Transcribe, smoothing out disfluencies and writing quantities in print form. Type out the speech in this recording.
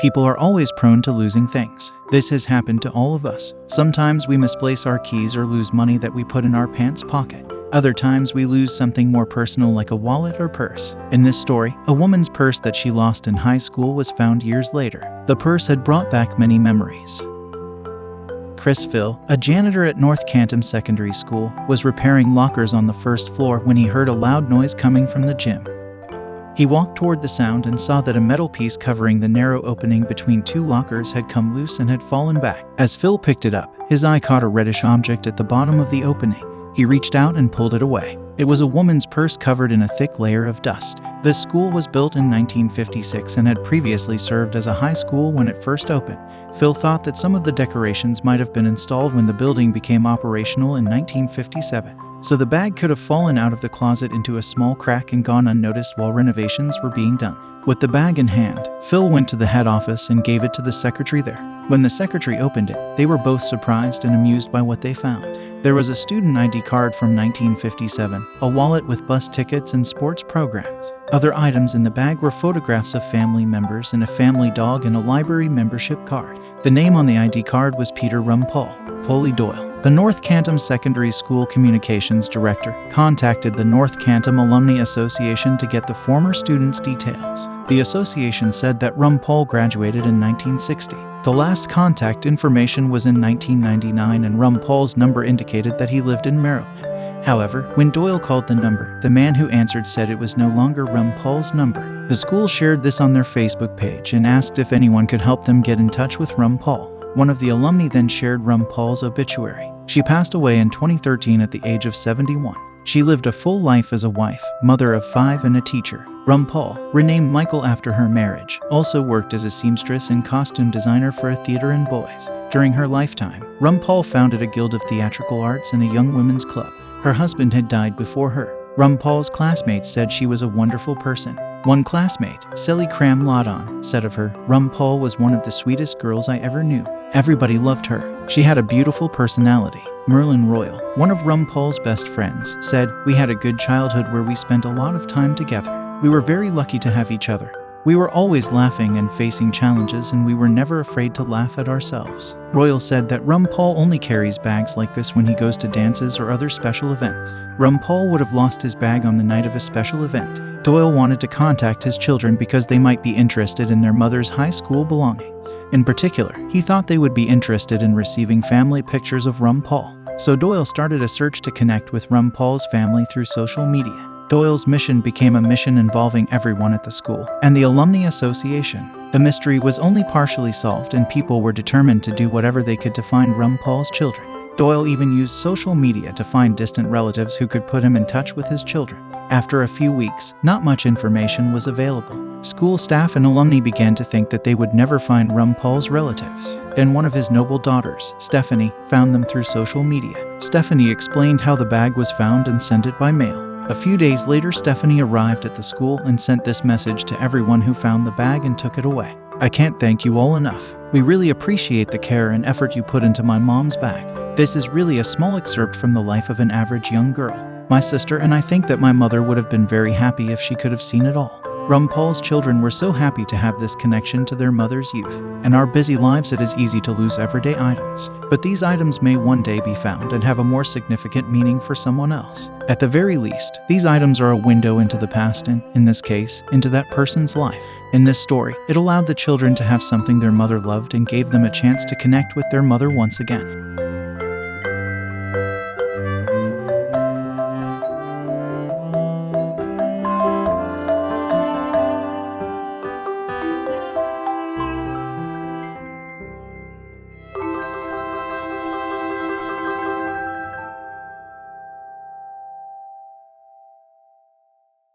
People are always prone to losing things. This has happened to all of us. Sometimes we misplace our keys or lose money that we put in our pants pocket. Other times we lose something more personal like a wallet or purse. In this story, a woman's purse that she lost in high school was found years later. The purse had brought back many memories. Chris Phil, a janitor at North Canton Secondary School, was repairing lockers on the first floor when he heard a loud noise coming from the gym. He walked toward the sound and saw that a metal piece covering the narrow opening between two lockers had come loose and had fallen back. As Phil picked it up, his eye caught a reddish object at the bottom of the opening. He reached out and pulled it away. It was a woman's purse covered in a thick layer of dust. This school was built in 1956 and had previously served as a high school when it first opened. Phil thought that some of the decorations might have been installed when the building became operational in 1957. So the bag could have fallen out of the closet into a small crack and gone unnoticed while renovations were being done. With the bag in hand, Phil went to the head office and gave it to the secretary there. When the secretary opened it, they were both surprised and amused by what they found. There was a student ID card from 1957, a wallet with bus tickets and sports programs. Other items in the bag were photographs of family members and a family dog and a library membership card. The name on the ID card was Peter Rumpole Doyle. The North Canton Secondary School Communications Director contacted the North Canton Alumni Association to get the former students' details. The association said that Rumpole graduated in 1960. The last contact information was in 1999 and Rumpole's number indicated that he lived in Maryland. However, when Doyle called the number, the man who answered said it was no longer Rumpole's number. The school shared this on their Facebook page and asked if anyone could help them get in touch with Rumpole. One of the alumni then shared Rumpole's obituary. She passed away in 2013 at the age of 71. She lived a full life as a wife, mother of 5, and a teacher. Rumpole, renamed Michael after her marriage, also worked as a seamstress and costume designer for a theater and boys. During her lifetime, Rumpole founded a guild of theatrical arts and a young women's club. Her husband had died before her. Rumpole's classmates said she was a wonderful person. One classmate, Sally Cram Lawdon, said of her, "Rumpole was one of the sweetest girls I ever knew. Everybody loved her. She had a beautiful personality." Merlin Royal, one of Rumpole's best friends, said, "We had a good childhood where we spent a lot of time together. We were very lucky to have each other. We were always laughing and facing challenges, and we were never afraid to laugh at ourselves." Royal said that Rumpole only carries bags like this when he goes to dances or other special events. Rumpole would have lost his bag on the night of a special event. Doyle wanted to contact his children because they might be interested in their mother's high school belongings. In particular, he thought they would be interested in receiving family pictures of Rumpole. So Doyle started a search to connect with Rumpole's family through social media. Doyle's mission became a mission involving everyone at the school and the Alumni Association. The mystery was only partially solved and people were determined to do whatever they could to find Rumpole's children. Doyle even used social media to find distant relatives who could put him in touch with his children. After a few weeks, not much information was available. School staff and alumni began to think that they would never find Rumpole's relatives. Then one of his noble daughters, Stephanie, found them through social media. Stephanie explained how the bag was found and sent it by mail. A few days later, Stephanie arrived at the school and sent this message to everyone who found the bag and took it away. "I can't thank you all enough. We really appreciate the care and effort you put into my mom's bag. This is really a small excerpt from the life of an average young girl. My sister and I think that my mother would have been very happy if she could have seen it all." Rumpole's children were so happy to have this connection to their mother's youth. In our busy lives, it is easy to lose everyday items, but these items may one day be found and have a more significant meaning for someone else. At the very least, these items are a window into the past and, in this case, into that person's life. In this story, it allowed the children to have something their mother loved and gave them a chance to connect with their mother once again.